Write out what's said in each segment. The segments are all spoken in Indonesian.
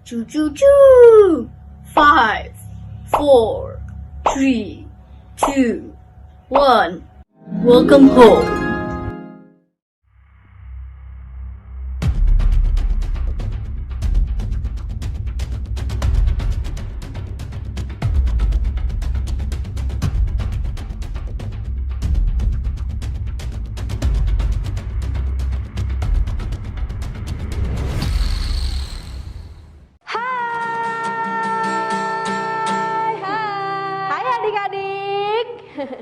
Choo choo choo! 5, 4, 3, 2, 1. Welcome home. Hai adik-adik.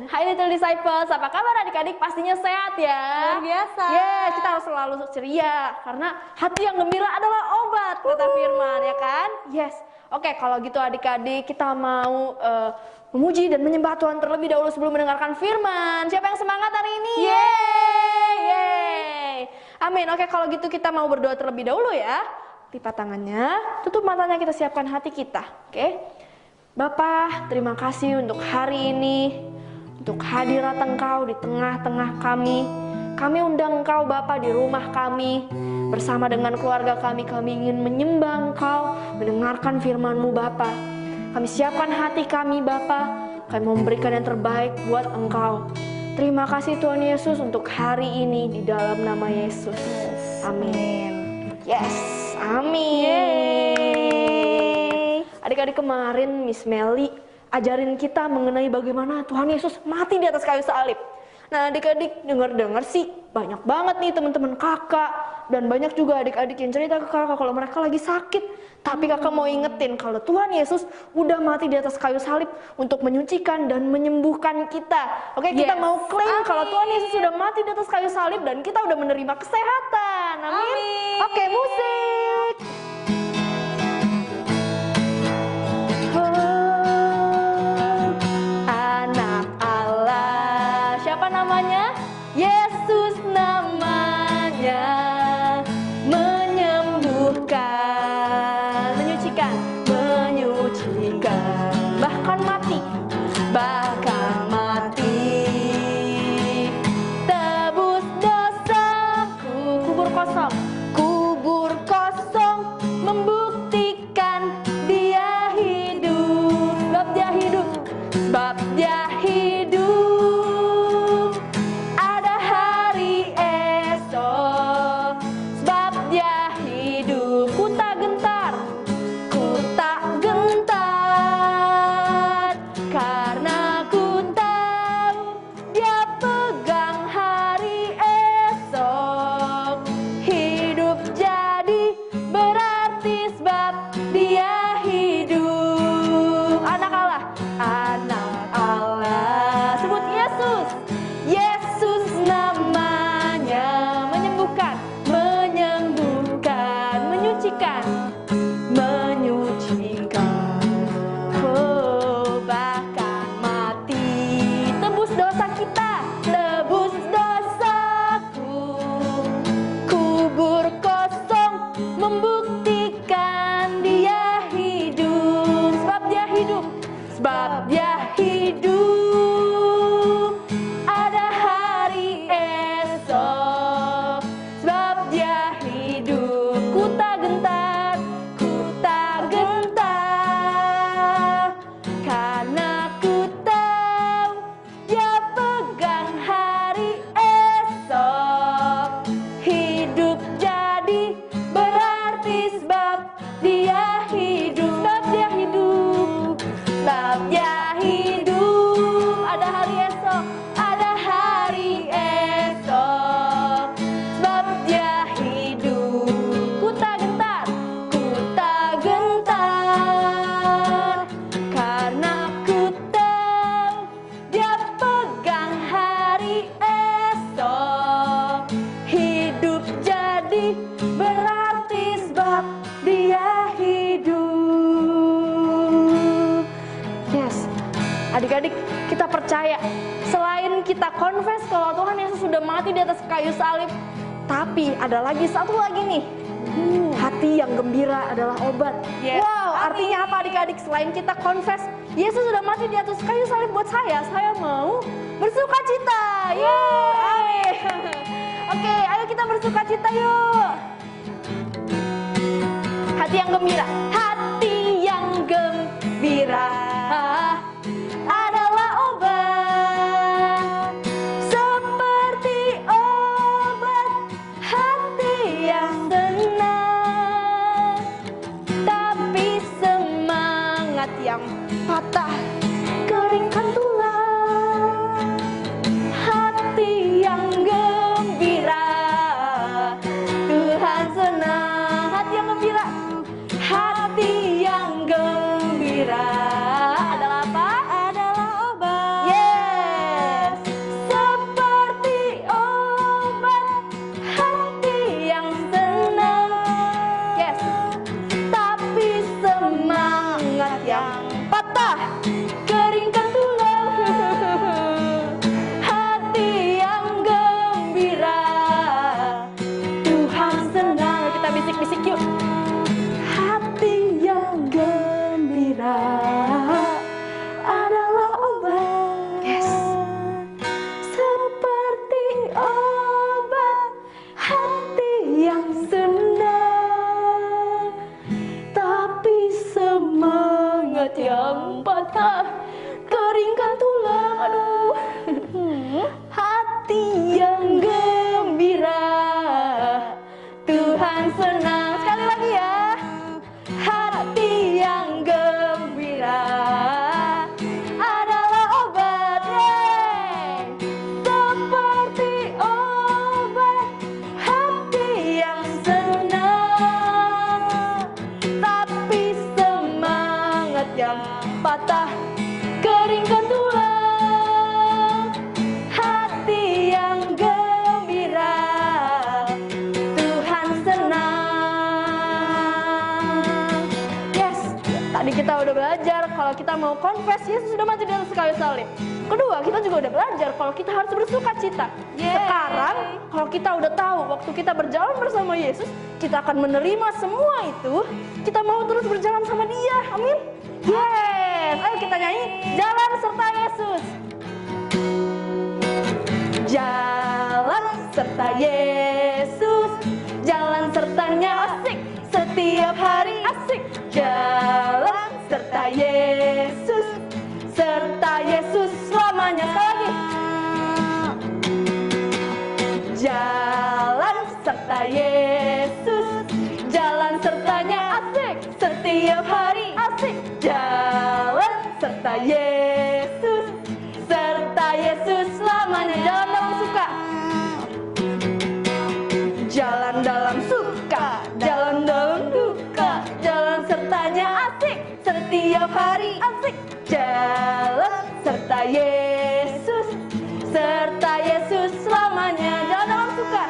Hai Little Disciples, apa kabar adik-adik? Pastinya sehat ya. Luar biasa. Yes, kita harus selalu ceria karena hati yang gembira adalah obat, kata firman ya kan? Yes. Oke, kalau gitu adik-adik kita mau memuji dan menyembah Tuhan terlebih dahulu sebelum mendengarkan firman. Siapa yang semangat hari ini? Yeay. Amin. Oke, kalau gitu kita mau berdoa terlebih dahulu ya. Lipat tangannya, tutup matanya, kita siapkan hati kita. Oke. Bapa, terima kasih untuk hari ini, untuk hadirat Engkau di tengah-tengah kami. Kami undang Engkau Bapa di rumah kami, bersama dengan keluarga kami ingin menyembah Engkau, mendengarkan firman-Mu Bapa. Kami siapkan hati kami Bapa, kami memberikan yang terbaik buat Engkau. Terima kasih Tuhan Yesus untuk hari ini di dalam nama Yesus. Amin. Yes, amin. Adik-adik, kemarin Miss Melly ajarin kita mengenai bagaimana Tuhan Yesus mati di atas kayu salib. Nah adik-adik dengar-dengar sih banyak banget nih teman-teman kakak, dan banyak juga adik-adik yang cerita ke kakak kalau mereka lagi sakit. Tapi kakak mau ingetin kalau Tuhan Yesus udah mati di atas kayu salib untuk menyucikan dan menyembuhkan kita. Oke, kita mau klaim kalau Tuhan Yesus sudah mati di atas kayu salib dan kita udah menerima kesehatan. Amin. Oke, musik. Anak Allah, siapa namanya? Yesus namanya, menyembuhkan, menyucikan, bahkan mati, tebus dosaku, kubur kosong, membuktikan dia hidup, sebab dia hidup, ada hari esok, sebab dia hidup, ku tak gentar, karena ku tahu dia pegang hari esok, hidup jadi berarti sebab dia hidup. Anak Allah, sebut Yesus. Yesus namanya, menyembuhkan, menyucikan, oh, bahkan mati, tebus dosa kita, tebus dosaku, kubur kosong, membuktikan dia hidup, sebab dia hidup, ada hari esok, sebab dia hidup, ku tak gentar, karena ku tahu dia pegang hari esok, hidup jadi berarti sebab dia hidup, ada hari esok, sebab dia hidup, ku tak gentar, karena ku tahu dia pegang hari esok, hidup jadi berarti sebab dia hidup. Yes, adik-adik, kita percaya selain kita confess kalau Tuhan Yesus sudah mati di atas kayu salib, tapi ada lagi satu lagi nih. Hati yang gembira adalah obat. Yes. Wow, artinya apa adik-adik? Selain kita confess Yesus sudah mati di atas kayu salib buat saya mau bersuka cita. Yeay. Oke, ayo kita bersuka cita yuk. Hati yang gembira. patah, keringkan tulang. Hati yang gembira, Tuhan senang. Hati yang gembira, hati yang gembira adalah apa? Adalah obat. Yes, seperti obat hati yang senang. Yes, tapi semangat yang patah, keringkan tulang. Hati yang gembira, Tuhan senang. Kita bisik-bisik yuk. Hati yang gembira adalah obat. Yes. Seperti obat hati yang senang, tapi semangat yang patah, keringkan tulang. Aduh. Hati yang gembira, Tuhan senang. Sekali lagi ya. Hati yang gembira adalah obat. Yeay. Seperti obat hati yang senang, tapi semangat yang patah, keringkan tulang. Hati yang gembira, Tuhan senang. Yes, tadi kita udah belajar kalau kita mau confess Yesus sudah mati di atas kayu salib. Kedua, kita juga udah belajar kalau kita harus bersuka cita. Sekarang, kalau kita udah tahu waktu kita berjalan bersama Yesus, kita akan menerima semua itu. Kita mau terus berjalan sama Dia. Amin. Yes, ayo kita nyanyi Jalan Serta Yesus. Jalan serta Yesus, jalan sertanya asik setiap hari. Asik. Jalan serta Yesus, serta Yesus selamanya. Sekali lagi. Jalan serta Yesus, jalan sertanya asik setiap hari. Asik. Jalan serta Yesus, serta Yesus selamanya. Jalan dalam suka, jalan dalam suka, jalan dalam duka, jalan sertanya asik setiap hari. Asik. Jalan serta Yesus, serta Yesus selamanya. Jalan dalam suka,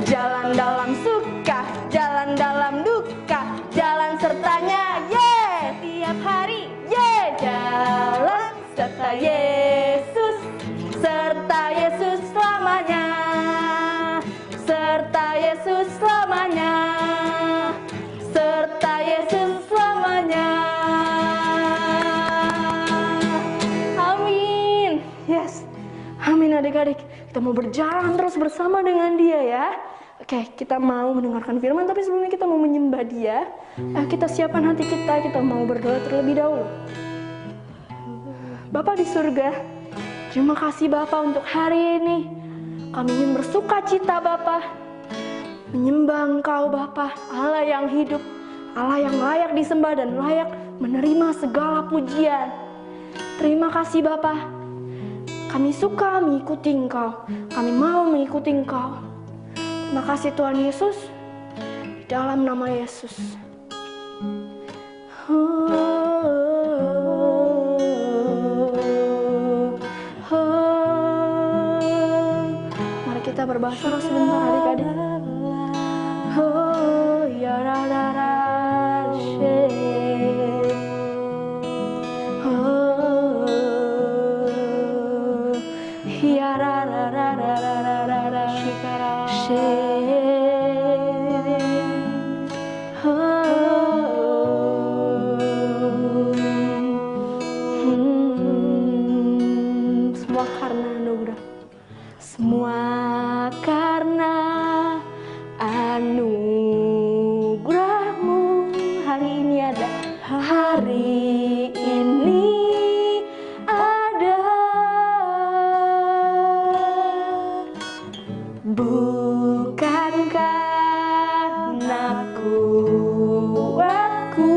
jalan dalam suka, jalan dalam duka, jalan sertanya. Yeah, tiap hari. Yeah, jalan serta Yesus, serta Yesus selamanya, serta Yesus selamanya, serta Yesus selamanya. Amin. Yes. Amin adik-adik. Kita mau berjalan terus bersama dengan Dia ya. Oke, kita mau mendengarkan firman, tapi sebelumnya kita mau menyembah Dia. Kita siapkan hati kita mau berdoa terlebih dahulu. Bapa di surga, terima kasih Bapa untuk hari ini. Kami ingin bersuka cita Bapa, menyembah Engkau Bapa, Allah yang hidup, Allah yang layak disembah dan layak menerima segala pujian. Terima kasih Bapa. Kami suka mengikuti Engkau, kami mau mengikuti Engkau. Terima kasih Tuhan Yesus, di dalam nama Yesus. Mari kita berbahasa roh sebentar adik-adik. Ya ra ra ra she. Ya ra ra ra ra ra ra ra shikara she. Semua karena anugerah. Semua karena anugerah-Mu. Hari ini ada, hari ini ada. Bukan karena kuatku,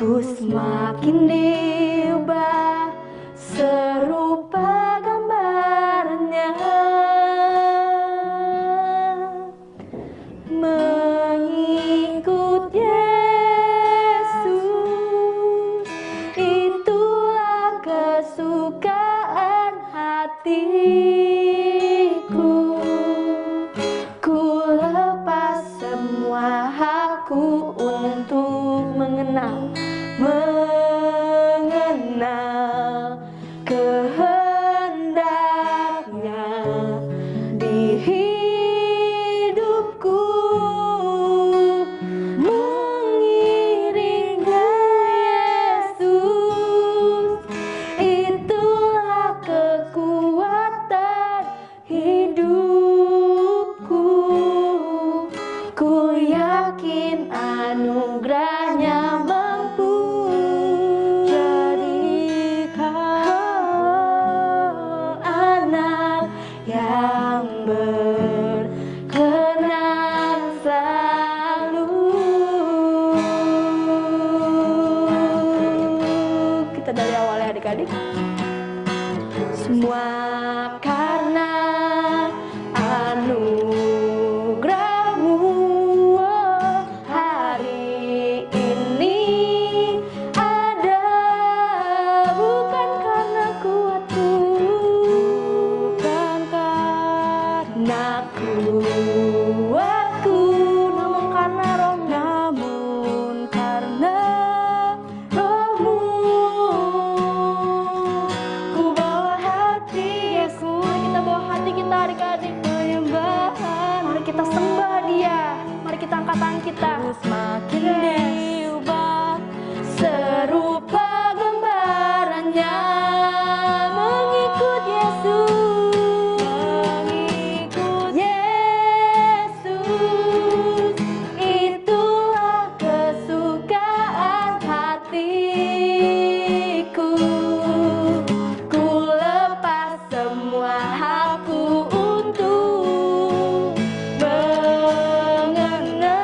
ku semakin diubah serupa gambarnya, mengikut Yesus itulah kesukaan hatiku. Ku lepas semua hakku untuk mengenal kehendaknya di hidupku, mengiringnya Yesus itulah kekuatan hidupku. Ku yakin anugerahnya mampu jadikan anak yang berkenan selalu. Kita dari awal ya adik-adik. Semua karena anugerahmu, hari ini ada, bukan karena kuatku, bukan karena kuatku, namun karena rohmu, namun karena rohmu. Ku bawa hati Yesus, mari kita bawa hati kita adik-adik menyembah, mari kita sembah Dia, mari kita angkat tangan kita. Semakin diubah serupa gambarannya, mengikut Yesus, mengikut Yesus itulah kesukaan hatiku. Ku lepas semua hakku untuk mengenal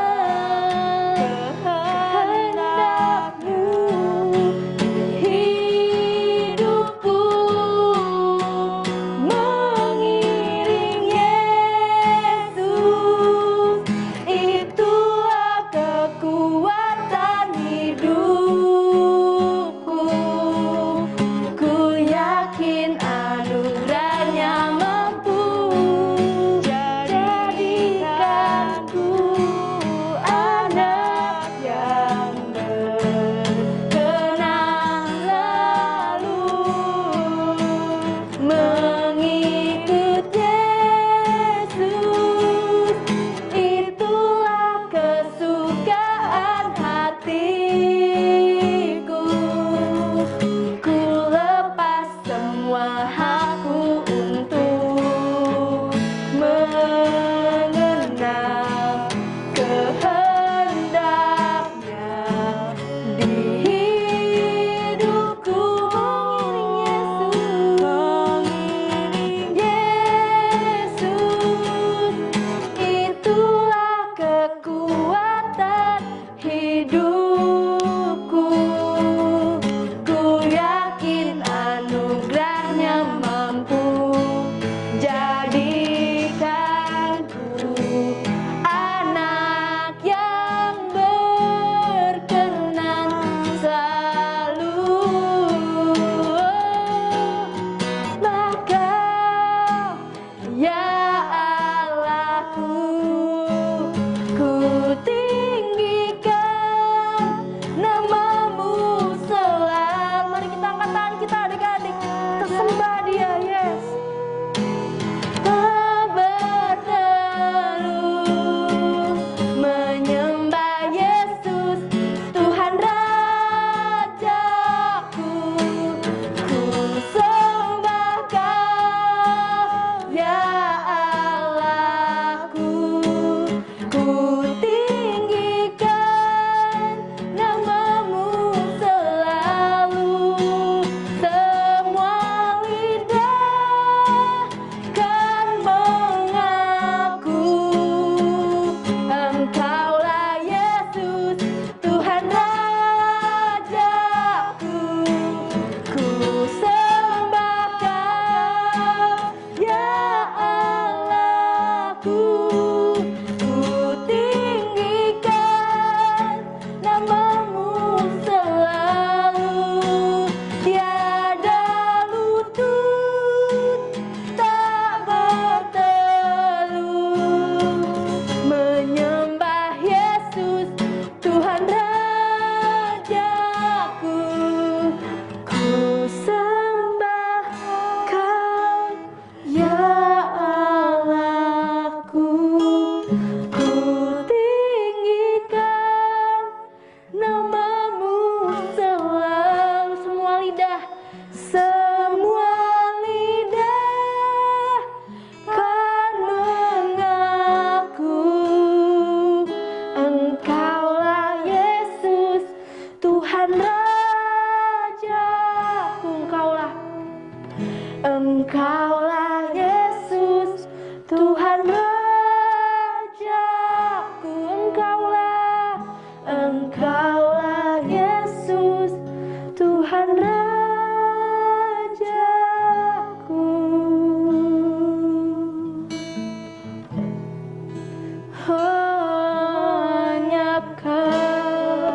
hanya kasihkan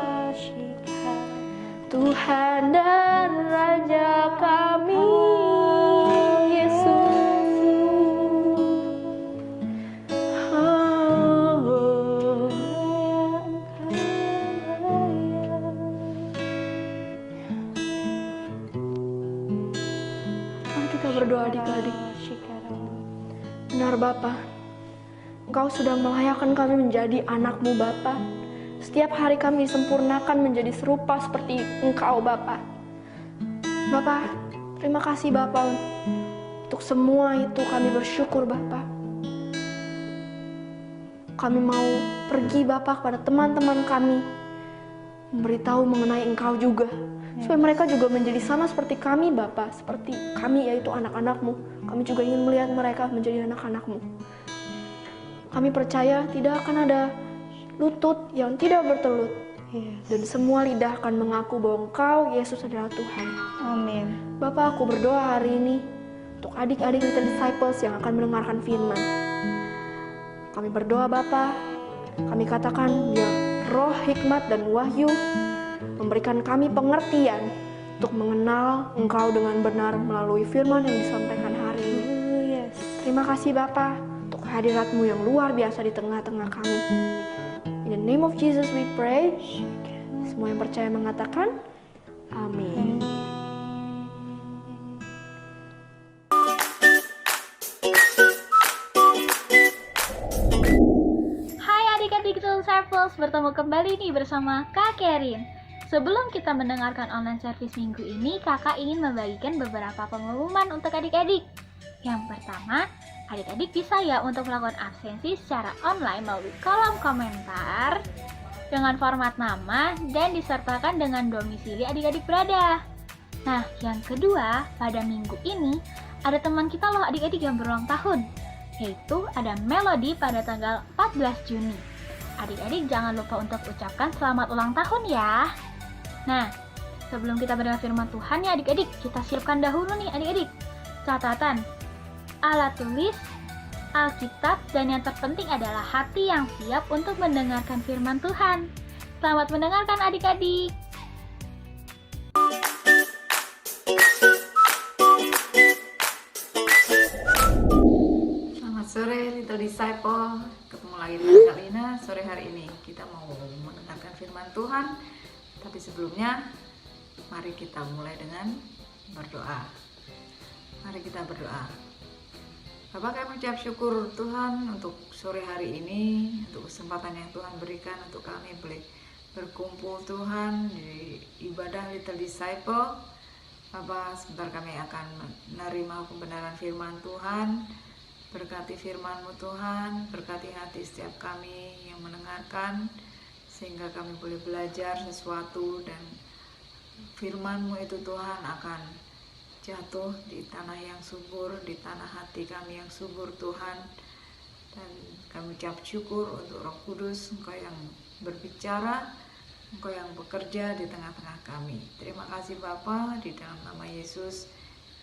Tuhan dan Raja kami Yesus. Mari kita berdoa adik-adik. Benar Bapa, Engkau sudah melayakkan kami menjadi anak-Mu Bapa. Setiap hari kami disempurnakan menjadi serupa seperti Engkau Bapa. Bapa, terima kasih Bapa untuk semua itu kami bersyukur Bapa. Kami mau pergi Bapa kepada teman-teman kami, memberitahu mengenai Engkau juga. Supaya mereka juga menjadi sama seperti kami Bapa, seperti kami yaitu anak-anak-Mu. Kami juga ingin melihat mereka menjadi anak-anak-Mu. Kami percaya tidak akan ada lutut yang tidak bertelut. Dan semua lidah akan mengaku bahwa Engkau, Yesus adalah Tuhan. Amin. Bapak, aku berdoa hari ini untuk adik-adik Little Disciples yang akan mendengarkan firman. Kami berdoa Bapa, kami katakan ya roh hikmat dan wahyu memberikan kami pengertian untuk mengenal Engkau dengan benar melalui firman yang disampaikan hari ini. Terima kasih Bapa untuk hadirat-Mu yang luar biasa di tengah-tengah kami. In the name of Jesus we pray. Semua yang percaya mengatakan amin. Hai adik-adik Little Disciples, bertemu kembali nih bersama Kak Kerin. Sebelum kita mendengarkan online service minggu ini, kakak ingin membagikan beberapa pengumuman untuk adik-adik. Yang pertama, adik-adik bisa ya untuk melakukan absensi secara online melalui kolom komentar dengan format nama dan disertakan dengan domisili adik-adik berada. Nah, yang kedua, pada minggu ini ada teman kita loh adik-adik yang berulang tahun, yaitu ada Melody pada tanggal 14 Juni. Adik-adik jangan lupa untuk ucapkan selamat ulang tahun ya. Nah, sebelum kita mendengar firman Tuhan ya adik-adik, kita siapkan dahulu nih adik-adik catatan, alat tulis, Alkitab, dan yang terpenting adalah hati yang siap untuk mendengarkan firman Tuhan. Selamat mendengarkan adik-adik. Selamat sore Little Disciple, ketemu lagi dengan Kak Lina. Sore hari ini kita mau mendengarkan firman Tuhan. Tapi sebelumnya, mari kita mulai dengan berdoa. Mari kita berdoa. Bapak, kami ucap syukur Tuhan untuk sore hari ini, untuk kesempatan yang Tuhan berikan untuk kami boleh berkumpul Tuhan di ibadah Little Disciple. Bapak, sebentar kami akan menerima kebenaran firman Tuhan. Berkati firman-Mu Tuhan, berkati hati setiap kami yang mendengarkan, sehingga kami boleh belajar sesuatu dan firman-Mu itu Tuhan akan jatuh di tanah yang subur, di tanah hati kami yang subur Tuhan. Dan kami ucap syukur untuk Roh Kudus, Engkau yang berbicara, Engkau yang bekerja di tengah-tengah kami. Terima kasih Bapa, di dalam nama Yesus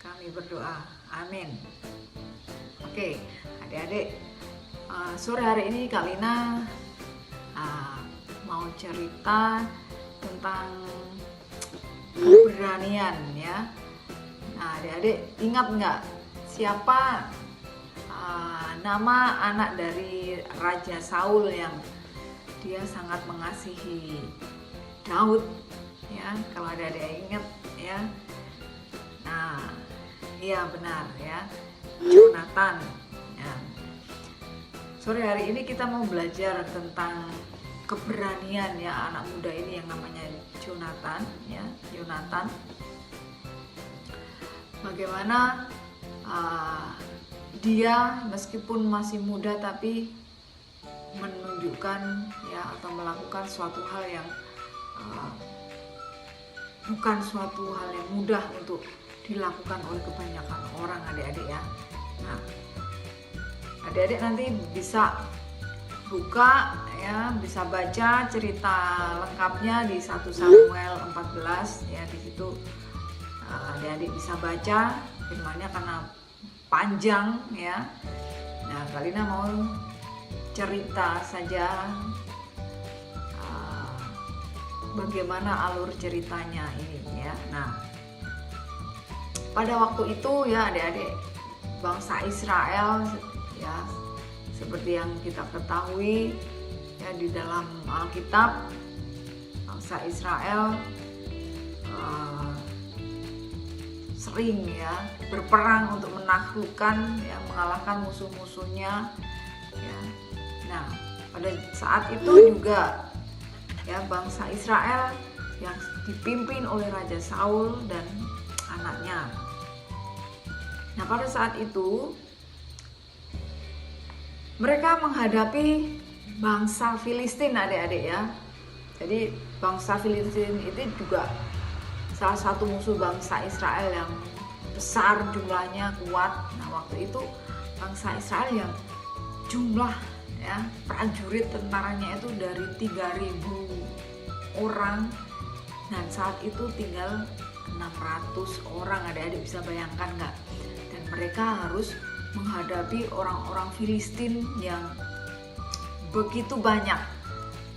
kami berdoa, amin. Oke, adik-adik, sore hari ini Kak Lina mau cerita tentang keberanian ya. Nah, adik-adik ingat nggak siapa nama anak dari Raja Saul yang dia sangat mengasihi Daud ya? Kalau adik-adik ingat ya. Nah, iya benar ya, Jonathan ya. Sore hari ini kita mau belajar tentang keberanian ya anak muda ini yang namanya Jonathan ya, Jonathan. Bagaimana dia meskipun masih muda tapi menunjukkan ya atau melakukan suatu hal yang bukan suatu hal yang mudah untuk dilakukan oleh kebanyakan orang adik-adik ya. Nah, adik-adik nanti bisa buka ya, bisa baca cerita lengkapnya di 1 Samuel 14 ya, di situ adik-adik bisa baca firman-Nya karena panjang ya. Nah, Kak Lina mau cerita saja bagaimana alur ceritanya ini ya. Nah, pada waktu itu ya adik-adik, bangsa Israel ya seperti yang kita ketahui ya di dalam Alkitab, bangsa Israel sering ya berperang untuk menaklukkan ya, mengalahkan musuh-musuhnya ya. Nah, pada saat itu juga ya bangsa Israel yang dipimpin oleh Raja Saul dan anaknya. Nah, pada saat itu mereka menghadapi bangsa Filistin, adik-adik ya. Jadi bangsa Filistin itu juga salah satu musuh bangsa Israel yang besar jumlahnya, kuat. Nah, waktu itu bangsa Israel yang jumlah ya prajurit tentaranya itu dari 3.000 orang, dan saat itu tinggal 600 orang, adik-adik bisa bayangkan nggak? Dan mereka harus menghadapi orang-orang Filistin yang begitu banyak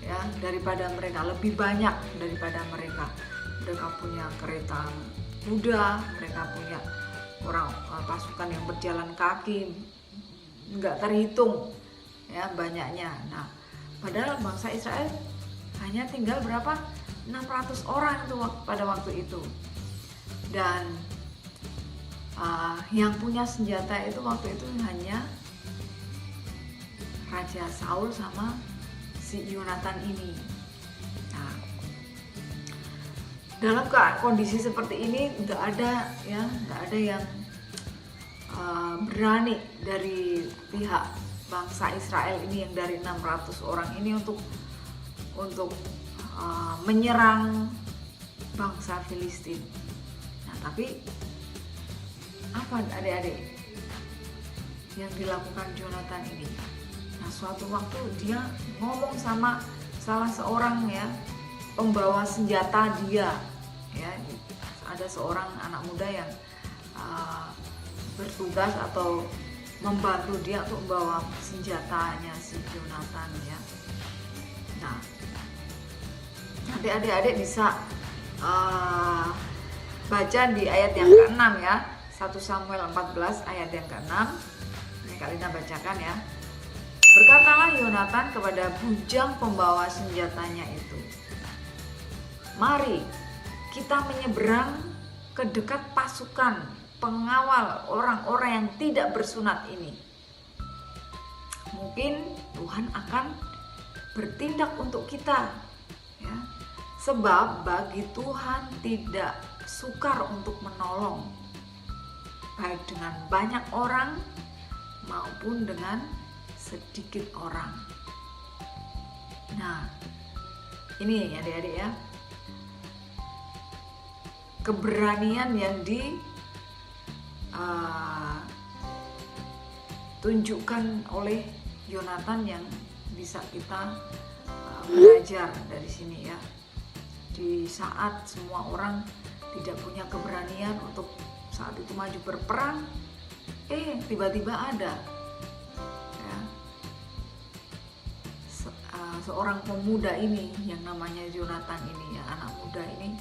ya, daripada mereka, lebih banyak daripada mereka. Mereka punya kereta kuda, mereka punya pasukan yang berjalan kaki, nggak terhitung ya banyaknya. Nah, padahal bangsa Israel hanya tinggal berapa? 600 orang itu pada waktu itu. Dan yang punya senjata itu waktu itu hanya Raja Saul sama si Yonatan ini. Nah, dalam kondisi seperti ini nggak ada yang berani dari pihak bangsa Israel ini yang dari 600 orang ini untuk menyerang bangsa Filistin. Nah, tapi apa adik-adik yang dilakukan Yonatan ini? Nah, suatu waktu dia ngomong sama salah seorang ya pembawa senjata dia ya, ada seorang anak muda yang bertugas atau membantu dia untuk membawa senjatanya si Yonatan ya. Nah, adik-adik bisa baca di ayat yang ke-6 ya, 1 Samuel 14 ayat yang ke-6. Ini Kak Lina bacakan ya. Berkatalah Yonatan kepada bujang pembawa senjatanya itu, "Mari kita menyeberang ke dekat pasukan pengawal orang-orang yang tidak bersunat ini. Mungkin Tuhan akan bertindak untuk kita ya. Sebab bagi Tuhan tidak sukar untuk menolong, baik dengan banyak orang maupun dengan sedikit orang." Nah, ini adik-adik ya, keberanian yang ditunjukkan oleh Yonatan yang bisa kita belajar dari sini ya. Di saat semua orang tidak punya keberanian untuk saat itu maju berperang, tiba-tiba ada ya, seorang pemuda ini yang namanya Yonatan ini ya, anak muda ini,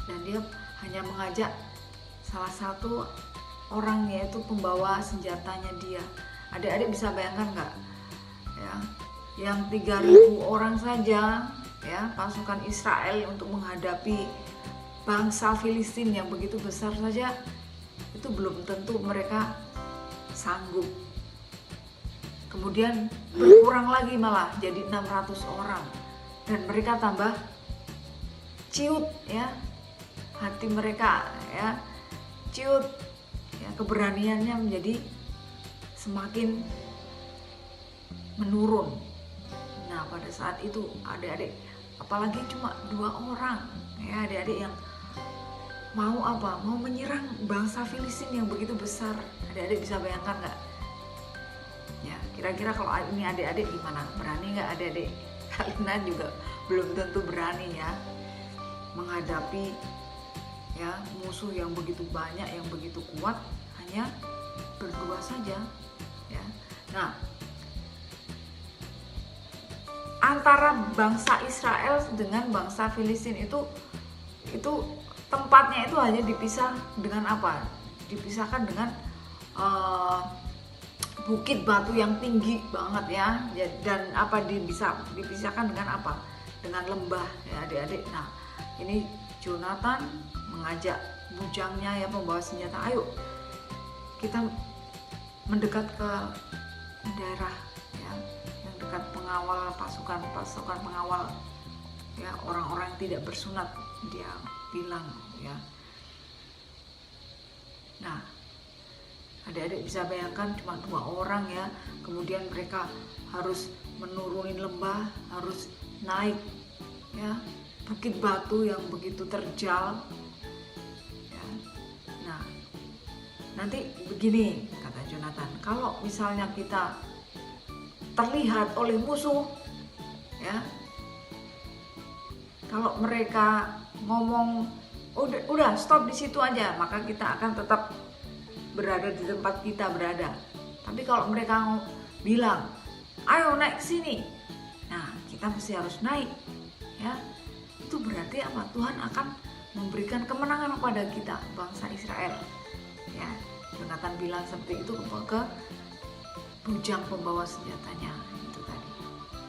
dan dia hanya mengajak salah satu orang, yaitu pembawa senjatanya dia. Adik-adik bisa bayangkan nggak ya, yang 3.000 orang saja ya pasukan Israel untuk menghadapi bangsa Filistin yang begitu besar saja, itu belum tentu mereka sanggup. Kemudian berkurang lagi malah jadi 600 orang, dan mereka tambah ciut ya, hati mereka ya ciut ya, keberaniannya menjadi semakin menurun. Nah, pada saat itu adik-adik, apalagi cuma 2 orang ya adik-adik yang mau menyerang bangsa Filistin yang begitu besar. Adik-adik bisa bayangkan nggak ya, kira-kira kalau ini adik-adik gimana, berani nggak adik-adik? Kalian juga belum tentu berani ya menghadapi ya musuh yang begitu banyak, yang begitu kuat, hanya berdua saja ya. Nah, antara bangsa Israel dengan bangsa Filistin itu tempatnya itu hanya dipisah dengan apa? Dipisahkan dengan bukit batu yang tinggi banget ya, dan apa bisa dipisahkan dengan apa? Dengan lembah ya adik-adik. Nah ini Jonathan mengajak bujangnya ya, pembawa senjata, ayo kita mendekat ke daerah ya, yang dekat pengawal pasukan pengawal ya, orang-orang yang tidak bersunat, dia bilang ya. Nah adik-adik bisa bayangkan cuma 2 orang ya, kemudian mereka harus menuruni lembah, harus naik ya bukit batu yang begitu terjal ya. Nah nanti begini kata Jonathan, kalau misalnya kita terlihat oleh musuh ya, kalau mereka ngomong udah stop di situ aja, maka kita akan tetap berada di tempat kita berada. Tapi kalau mereka bilang ayo naik sini, nah kita mesti harus naik ya. Itu berarti apa? Tuhan akan memberikan kemenangan kepada kita, bangsa Israel ya. Jonathan bilang seperti itu ke bujang pembawa senjatanya itu tadi.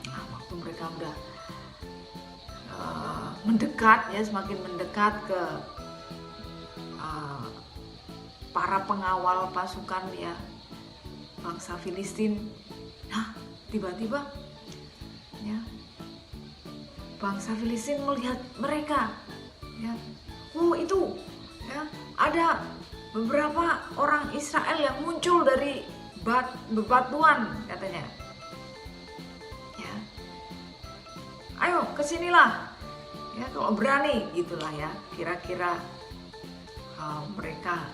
Nah, waktu mereka udah mendekat ya, semakin mendekat ke para pengawal pasukan ya bangsa Filistin. Nah tiba-tiba ya bangsa Filistin melihat mereka ya, itu ya ada beberapa orang Israel yang muncul dari bebatuan katanya ya, ayo kesinilah ya kalau berani gitulah ya, kira-kira mereka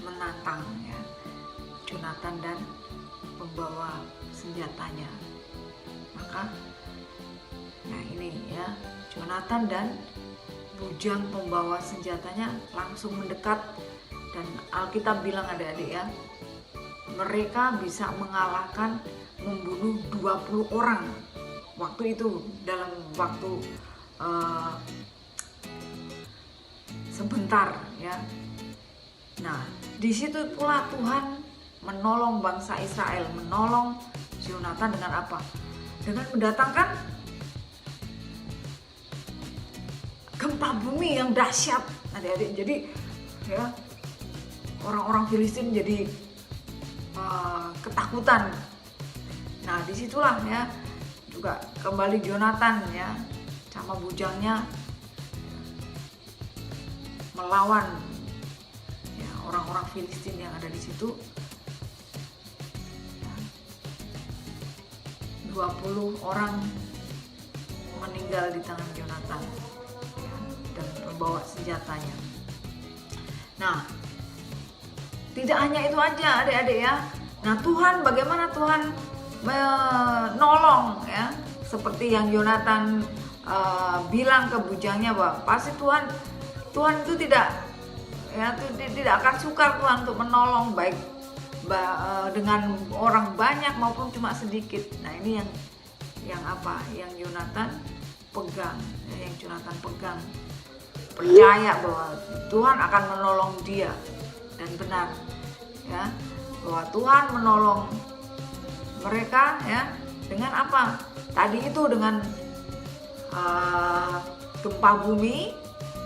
menantang ya Jonathan dan pembawa senjatanya. Maka nah ini ya, Jonathan dan bujang pembawa senjatanya langsung mendekat, dan Alkitab bilang adik-adik ya, mereka bisa mengalahkan, membunuh 20 orang waktu itu, dalam waktu sebentar ya. Nah di situ pula Tuhan menolong bangsa Israel, menolong Jonathan dengan apa? Dengan mendatangkan gempa bumi yang dahsyat adik-adik. Jadi ya orang-orang Filistin jadi ketakutan. Nah disitulah ya juga kembali Jonathan ya sama bujangnya melawan ya orang-orang Filistin yang ada di situ. 20 orang meninggal di tangan Jonathan ya, dan membawa senjatanya. Nah, tidak hanya itu aja adik-adik ya. Nah Tuhan, bagaimana Tuhan menolong ya, seperti yang Jonathan bilang ke bujangnya bahwa pasti Tuhan itu tidak akan sukar Tuhan untuk menolong, baik dengan orang banyak maupun cuma sedikit. Nah ini yang apa? Yang Jonathan pegang, yang Jonathan pegang, percaya bahwa Tuhan akan menolong dia, dan benar ya bahwa Tuhan menolong mereka ya dengan apa? Tadi itu dengan gempa bumi,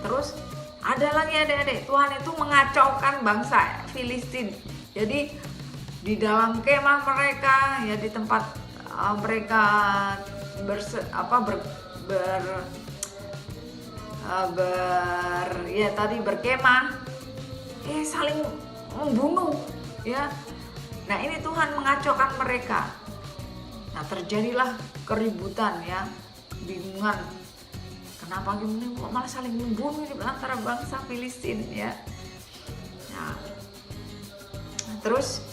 terus ada lagi adik-adik, Tuhan itu mengacaukan bangsa Filistin. Jadi di dalam kemah mereka ya, di tempat mereka berkemah saling membunuh ya. Nah ini Tuhan mengacaukan mereka. Nah terjadilah keributan ya, kebingungan. Kenapa gini kok malah saling membunuh di antara bangsa Filistin ya. Nah terus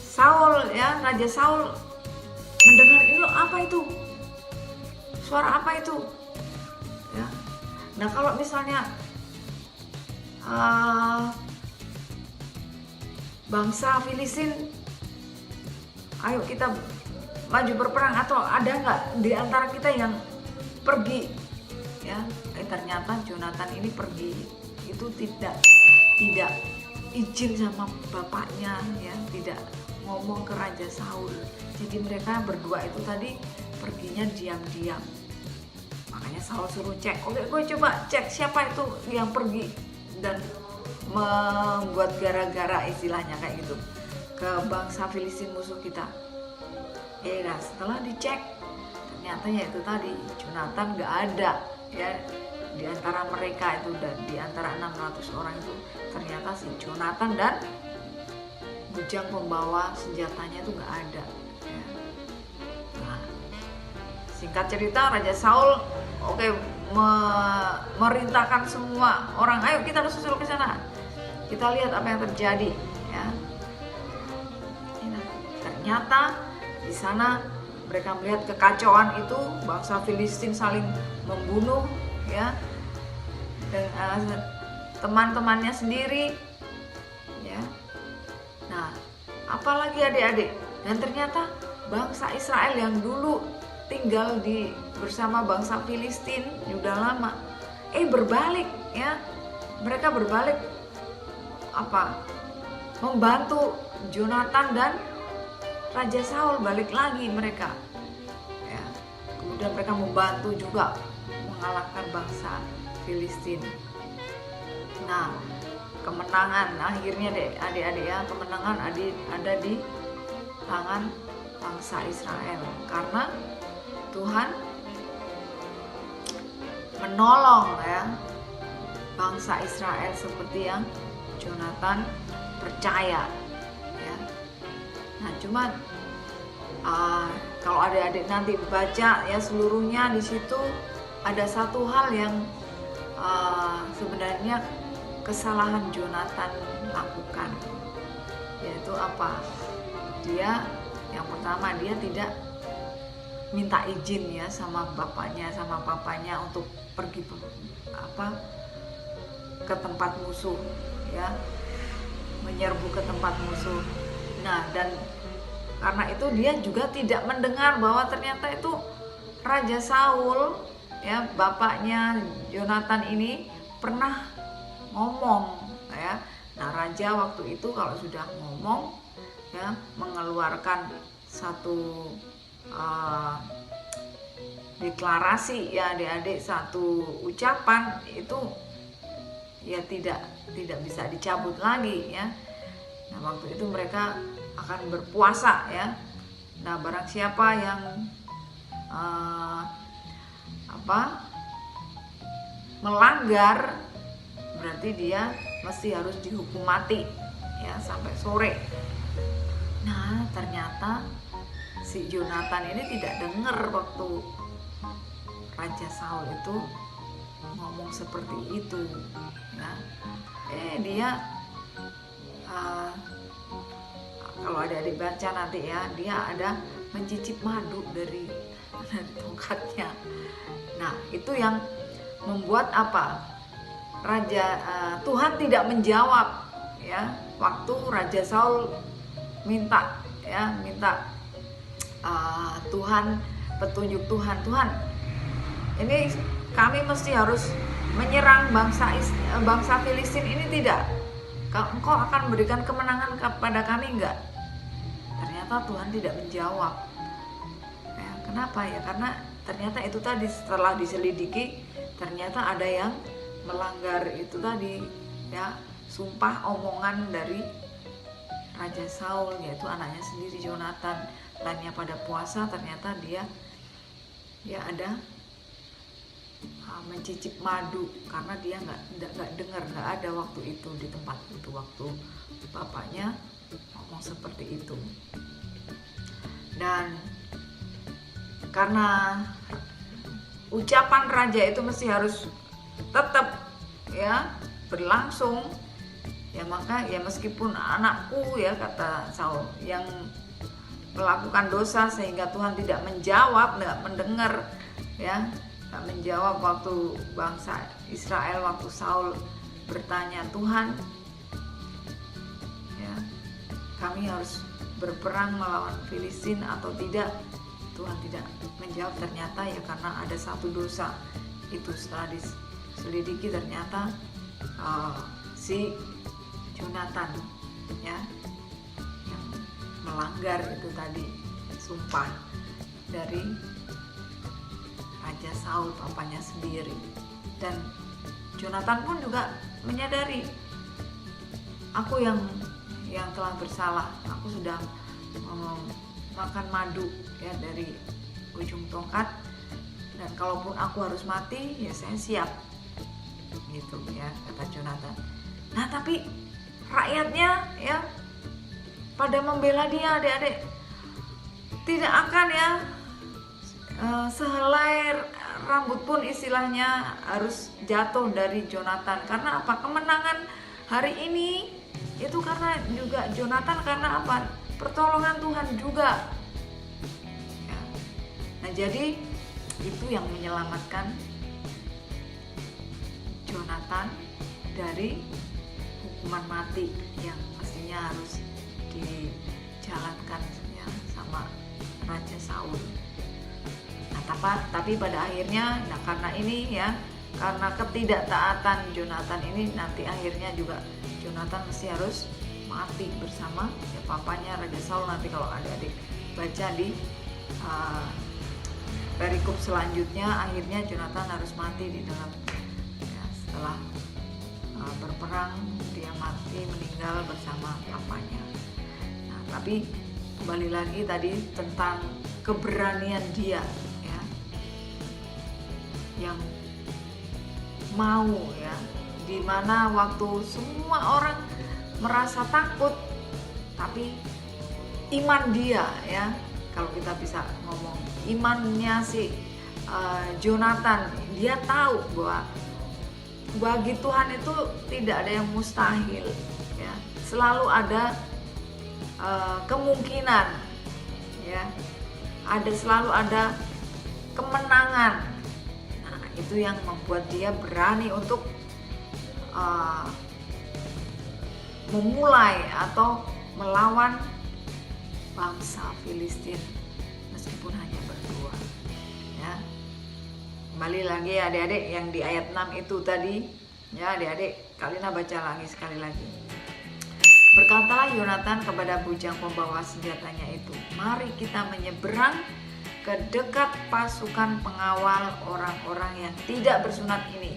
Saul ya, Raja Saul mendengar itu, apa itu? Suara apa itu? Ya. Nah kalau misalnya bangsa Filistin, ayo kita maju berperang, atau ada nggak di antara kita yang pergi ya? Ternyata Jonathan ini pergi itu tidak izin sama bapaknya ya, tidak ngomong ke Raja Saul. Jadi mereka berdua itu tadi perginya diam-diam. Makanya Saul suruh cek, oke gue coba cek siapa itu yang pergi dan membuat gara-gara, istilahnya kayak gitu, ke bangsa Filistin musuh kita. Nah setelah dicek ternyata ya itu tadi Jonathan nggak ada ya di antara mereka itu, dan di antara 600 orang itu ternyata si Jonathan dan bujang pembawa senjatanya itu nggak ada ya. Nah, singkat cerita Raja Saul merintahkan semua orang, ayo kita harus susul ke sana, kita lihat apa yang terjadi ya. Nah, ternyata di sana mereka melihat kekacauan itu, bangsa Filistin saling membunuh ya, dan teman-temannya sendiri ya. Nah, apalagi adik-adik, dan ternyata bangsa Israel yang dulu tinggal bersama bangsa Filistin sudah lama berbalik ya. Mereka berbalik membantu Jonathan dan Raja Saul, balik lagi mereka ya. Kemudian mereka membantu juga mengalahkan bangsa Filistin. Nah, kemenangan akhirnya adik-adik ya, kemenangan ada di tangan bangsa Israel karena Tuhan menolong ya bangsa Israel seperti yang Jonathan percaya ya. Nah, cuman kalau adik-adik nanti baca ya seluruhnya, di situ ada satu hal yang sebenarnya kesalahan Jonathan lakukan, yaitu apa? Dia yang pertama, dia tidak minta izin ya sama bapaknya sama papanya untuk pergi ke tempat musuh ya, menyerbu ke tempat musuh. Nah, dan karena itu dia juga tidak mendengar bahwa ternyata itu Raja Saul ya, bapaknya Jonathan ini pernah ngomong ya. Nah, raja waktu itu kalau sudah ngomong ya, mengeluarkan satu deklarasi ya adik-adik, satu ucapan itu ya tidak bisa dicabut lagi ya. Nah, waktu itu mereka akan berpuasa ya. Nah, barang siapa yang melanggar, berarti dia mesti harus dihukum mati ya sampai sore. Nah, ternyata si Jonathan ini tidak dengar waktu Raja Saul itu ngomong seperti itu ya. Dia kalau adik-adik baca nanti ya, dia ada mencicip madu dari tongkatnya. Nah, itu yang membuat Tuhan tidak menjawab ya waktu Raja Saul minta Tuhan petunjuk. Tuhan ini kami mesti harus menyerang bangsa Filistin ini, tidak? Engkau akan berikan kemenangan kepada kami enggak? Ternyata Tuhan tidak menjawab ya. Kenapa ya? Karena ternyata itu tadi setelah diselidiki ternyata ada yang melanggar itu tadi ya, sumpah omongan dari Raja Saul, yaitu anaknya sendiri Jonathan. Lainnya pada puasa, ternyata dia ada mencicip madu karena dia nggak dengar, nggak ada waktu itu di tempat itu waktu bapaknya ngomong seperti itu. Dan karena ucapan raja itu mesti harus tetap ya berlangsung ya, maka ya meskipun anakku ya, kata Saul, yang melakukan dosa sehingga Tuhan tidak menjawab, tidak mendengar ya, tidak menjawab waktu bangsa Israel, waktu Saul bertanya, Tuhan ya kami harus berperang melawan Filistin atau tidak? Tuhan tidak menjawab, ternyata ya karena ada satu dosa itu. Setelah diselidiki ternyata si Jonathan ya yang melanggar itu tadi sumpah dari Raja Saul, papanya sendiri. Dan Jonathan pun juga menyadari, aku yang telah bersalah, aku sudah makan madu ya dari ujung tongkat, dan kalaupun aku harus mati ya saya siap, gitu ya kata Jonathan. Nah tapi rakyatnya ya pada membela dia, adik-adik, tidak akan ya sehelai rambut pun istilahnya harus jatuh dari Jonathan. Karena apa? Kemenangan hari ini itu karena juga Jonathan, karena apa? Pertolongan Tuhan juga ya. Nah jadi itu yang menyelamatkan Jonathan dari hukuman mati yang mestinya harus dijalankan ya sama Raja Saul. Nah, tapi pada akhirnya, nah karena ini ya, karena ketidaktaatan Jonathan ini, nanti akhirnya juga Jonathan mesti harus mati bersama ya papanya Raja Saul. Nanti kalau adik-adik baca di perikop selanjutnya, akhirnya Jonathan harus mati di dalam ya, setelah berperang dia mati, meninggal bersama papanya. Nah tapi kembali lagi tadi tentang keberanian dia ya, yang mau ya, dimana waktu semua orang merasa takut, tapi iman dia ya, kalau kita bisa ngomong imannya si Jonathan, dia tahu bahwa bagi Tuhan itu tidak ada yang mustahil ya, selalu ada kemungkinan ya, selalu ada kemenangan. Nah itu yang membuat dia berani untuk memulai atau melawan bangsa Filistin meskipun hanya berdua ya. Kembali lagi adik-adik yang di ayat 6 itu tadi ya, adik-adik Kalina baca lagi sekali lagi. Berkatalah Yonatan kepada bujang pembawa senjatanya itu, mari kita menyeberang ke dekat pasukan pengawal orang-orang yang tidak bersunat ini.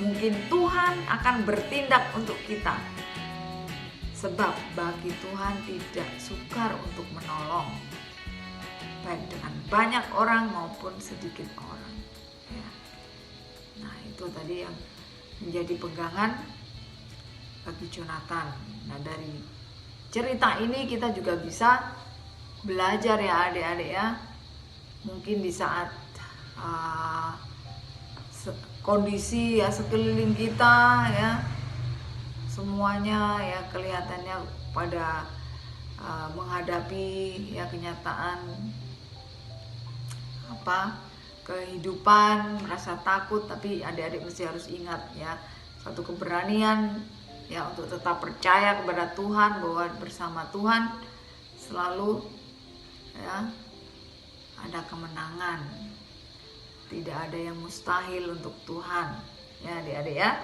Mungkin Tuhan akan bertindak untuk kita. Sebab bagi Tuhan tidak sukar untuk menolong, baik dengan banyak orang maupun sedikit orang ya. Nah itu tadi yang menjadi pegangan bagi Jonathan. Nah dari cerita ini kita juga bisa belajar ya adik-adik ya. Mungkin di saat kondisi ya sekeliling kita ya, semuanya ya kelihatannya pada menghadapi ya kenyataan kehidupan, merasa takut, tapi adik-adik mesti harus ingat ya, satu keberanian ya untuk tetap percaya kepada Tuhan, bahwa bersama Tuhan selalu ya ada kemenangan. Tidak ada yang mustahil untuk Tuhan ya adik-adik ya.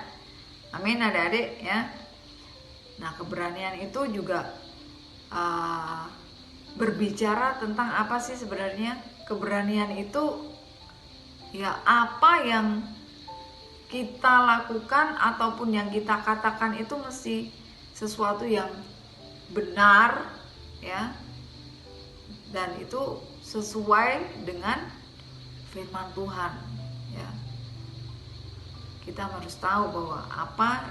Amin adik-adik ya. Nah keberanian itu juga berbicara tentang apa sih sebenarnya? Keberanian itu ya apa yang kita lakukan ataupun yang kita katakan itu mesti sesuatu yang benar ya, dan itu sesuai dengan firman Tuhan ya. Kita harus tahu bahwa apa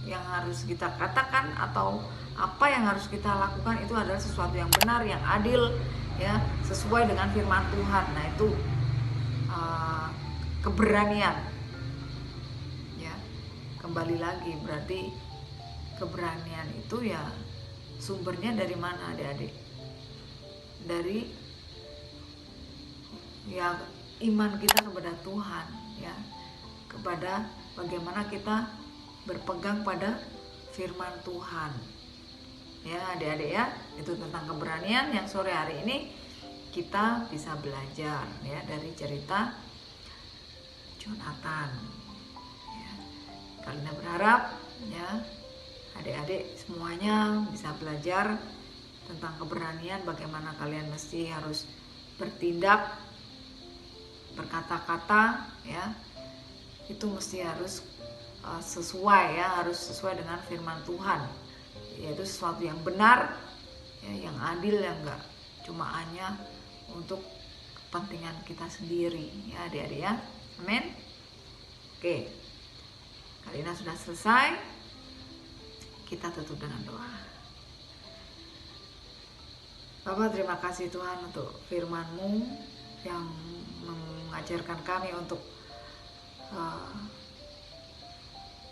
yang harus kita katakan atau apa yang harus kita lakukan itu adalah sesuatu yang benar, yang adil ya, sesuai dengan firman Tuhan. Nah itu keberanian ya. Kembali lagi berarti keberanian itu ya sumbernya dari mana adik-adik? Dari ya iman kita kepada Tuhan ya, kepada bagaimana kita berpegang pada firman Tuhan ya adik-adik ya. Itu tentang keberanian yang sore hari ini kita bisa belajar ya dari cerita Jonathan. Ya. Kalina berharap ya adik-adik semuanya bisa belajar tentang keberanian, bagaimana kalian mesti harus bertindak, berkata-kata ya. Itu mesti harus sesuai ya, harus sesuai dengan firman Tuhan. Yaitu sesuatu yang benar, ya, yang adil, yang enggak cuma hanya untuk kepentingan kita sendiri ya adik-adik ya. Amin. Oke, Kalina sudah selesai. Kita tutup dengan doa. Bapak, terima kasih Tuhan untuk firman-Mu yang mengajarkan kami untuk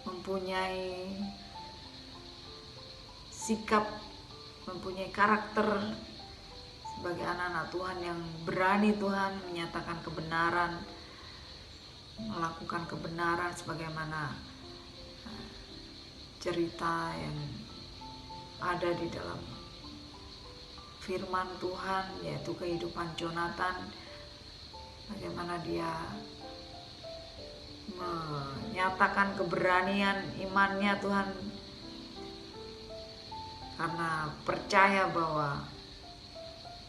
mempunyai sikap, mempunyai karakter sebagai anak-anak Tuhan yang berani Tuhan menyatakan kebenaran, melakukan kebenaran sebagaimana cerita yang ada di dalam firman Tuhan, yaitu kehidupan Jonathan, bagaimana dia menyatakan keberanian imannya Tuhan karena percaya bahwa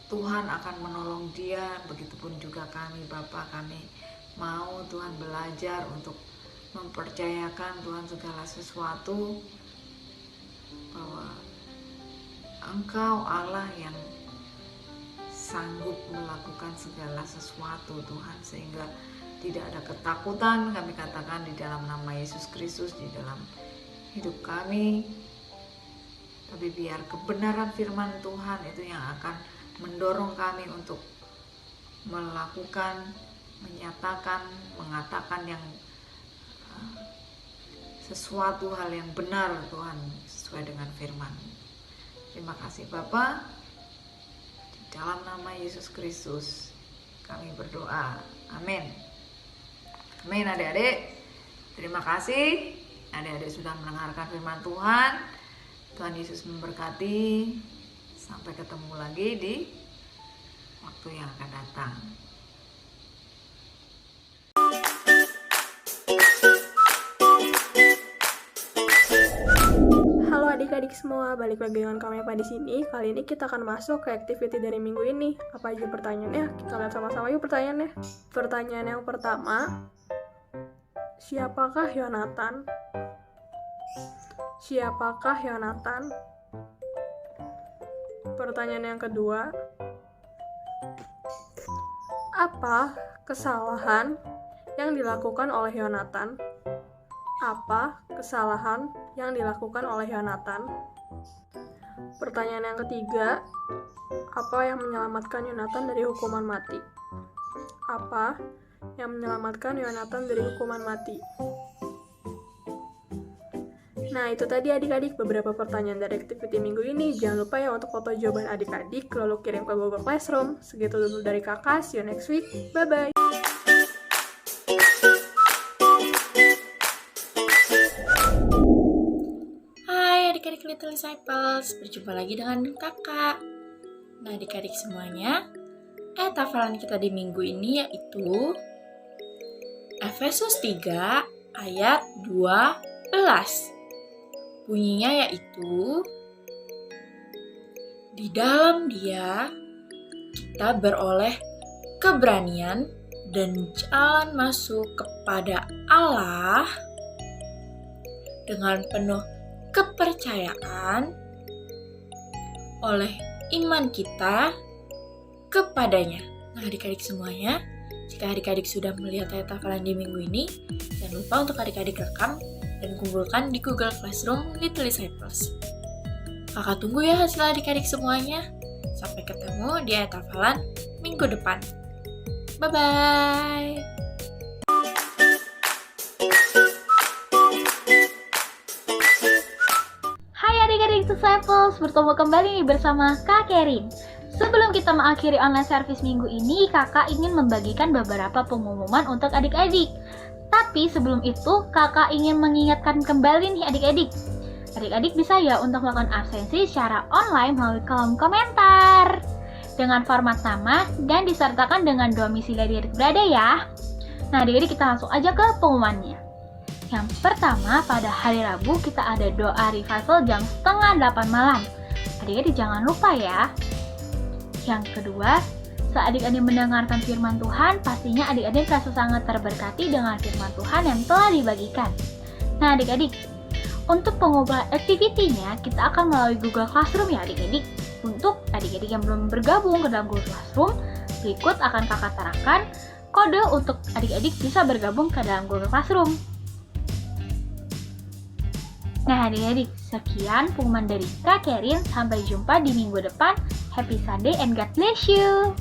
Tuhan akan menolong dia. Begitupun juga kami Bapa, kami mau Tuhan belajar untuk mempercayakan Tuhan segala sesuatu, bahwa Engkau Allah yang sanggup melakukan segala sesuatu Tuhan, sehingga tidak ada ketakutan kami katakan di dalam nama Yesus Kristus di dalam hidup kami. Tapi biar kebenaran firman Tuhan itu yang akan mendorong kami untuk melakukan, menyatakan, mengatakan yang sesuatu hal yang benar Tuhan sesuai dengan firman. Terima kasih Bapa, di dalam nama Yesus Kristus kami berdoa, amin. Amin adik-adik. Terima kasih adik-adik sudah mendengarkan firman Tuhan. Tuhan Yesus memberkati. Sampai ketemu lagi di waktu yang akan datang. Halo adik-adik semua, balik lagi dengan kami Eva di sini. Kali ini kita akan masuk ke activity dari minggu ini. Apa aja pertanyaannya? Kita lihat sama-sama yuk pertanyaannya. Pertanyaan yang pertama, siapakah Yonatan? Siapakah Yonatan? Pertanyaan yang kedua, apa kesalahan yang dilakukan oleh Yonatan? Apa kesalahan yang dilakukan oleh Yonatan? Pertanyaan yang ketiga, apa yang menyelamatkan Yonatan dari hukuman mati? Apa yang menyelamatkan Yonatan dari hukuman mati? Nah, itu tadi adik-adik beberapa pertanyaan dari activity minggu ini. Jangan lupa ya untuk foto jawaban adik-adik lalu kirim ke Google Classroom. Segitu dulu dari kakak, see you next week. Bye-bye. Hai adik-adik Little Disciples, berjumpa lagi dengan kakak. Nah adik-adik semuanya, ayat hafalan kita di minggu ini yaitu Efesus 3 ayat 12. Bunyinya yaitu, di dalam Dia kita beroleh keberanian dan jalan masuk kepada Allah dengan penuh kepercayaan oleh iman kita kepadanya. Nah adik-adik semuanya, jika adik-adik sudah melihat ayat hafalan di minggu ini, jangan lupa untuk adik-adik rekam dan kumpulkan di Google Classroom Little Disciples. Kakak tunggu ya hasil adik-adik semuanya. Sampai ketemu di ayat hafalan minggu depan. Bye-bye! Hai adik-adik Disciples, bertemu kembali nih bersama Kak Kerin. Sebelum kita mengakhiri online service minggu ini, kakak ingin membagikan beberapa pengumuman untuk adik-adik. Tapi sebelum itu, kakak ingin mengingatkan kembali nih adik-adik. Adik-adik bisa ya untuk melakukan absensi secara online melalui kolom komentar. dengan format sama dan disertakan dengan domisili adik-adik berada ya. Nah, adik-adik kita langsung aja ke pengumumannya. Yang pertama, pada hari Rabu kita ada doa revival jam 7:30 malam. Adik-adik jangan lupa ya. Yang kedua, saat adik-adik mendengarkan firman Tuhan, pastinya adik-adik merasa sangat terberkati dengan firman Tuhan yang telah dibagikan. Nah adik-adik, untuk pengumpulan activity-nya kita akan melalui Google Classroom ya adik-adik. Untuk adik-adik yang belum bergabung ke dalam Google Classroom, berikut akan kakak terangkan kode untuk adik-adik bisa bergabung ke dalam Google Classroom. Nah adik-adik, sekian pengumuman dari Kak Kerin. Sampai jumpa di minggu depan. Happy Sunday and God bless you!